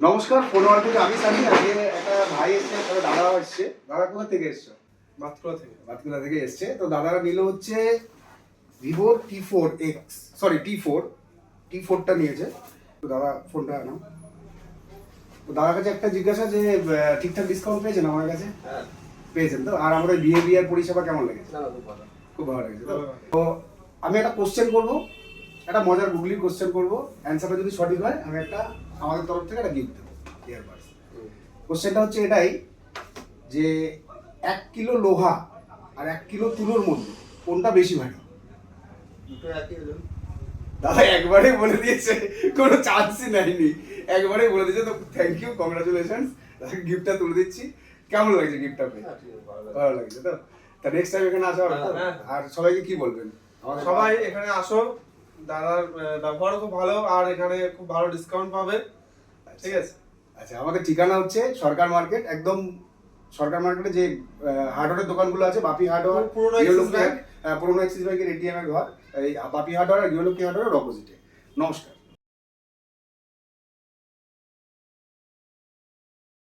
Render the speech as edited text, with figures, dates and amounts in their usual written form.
নমস্কার, ফোনওয়াল থেকে আমি সানি। আজকে একটা ভাই এসছে, তবে দাদাও এসছে। দাদা কোথা থেকে এসছো? বাতকুলা থেকে এসছে। তো দাদারা নিল হচ্ছে ভিভো T4X, সরি T4টা নিয়েছে। তো দাদা ফোনটা নাও। তো দাদার কাছে একটা জিজ্ঞাসা যে ঠিকঠাক ডিসকাউন্ট পেয়েছেন আমার কাছে? হ্যাঁ, পেয়েছেন তো? আর আমাদের বিহেভিয়ার পরিষেবা কেমন লেগেছে? খুব ভালো লেগেছে তো? তো আমি একটা কোশ্চেন করবো, একটা মজার গুগলি কোশ্চেন করবো। অ্যান্সারটা যদি সঠিক হয় আমি একটা আমাদের তরফ থেকে একটা গিফট দেবো, ইয়ারবাডস। কোশ্চেনটা হচ্ছে এটাই যে 1 কিলো লোহা আর 1 কিলো তুলোর মধ্যে কোনটা বেশি ভারী? দুটো একই ওজন। দাদা একবারেই বলে দিয়েছে, কোনো চান্সই নেয়নি, একবারেই বলে দিয়েছে। তো থ্যাংক ইউ, কংগ্রাচুলেশন। গিফটটা তুলে দিচ্ছি। কেমন লাগছে গিফটটা পেয়ে? হ্যাঁ, ঠিক আছে, ভালো লাগছে। ভালো লাগছে তো? তা নেক্সট টাইম এখানে আসা হবে তো? হ্যাঁ। আর সবাইকে কি বলবেন? আমাদের সবাই এখানে আসো, দাদার ব্যবহারও খুব ভালো আর এখানে খুব ভালো ডিসকাউন্ট পাবে। ঠিক আছে। আচ্ছা, আমাদের ঠিকানা হচ্ছে সরকার মার্কেট, একদম সরকার মার্কেটে যে হার্ডওয়্যারের দোকানগুলো আছে, বাপি হার্ডওয়্যার, পুরনো অ্যাক্সিস ব্যাংক, পুরোনো অ্যাক্সিস ব্যাংকের এটিএম এর ঘর, এই বাপি হার্ডওয়্যার আর গৃহলক্ষ্মী হার্ডওয়্যারের অপোজিটে। নমস্কার।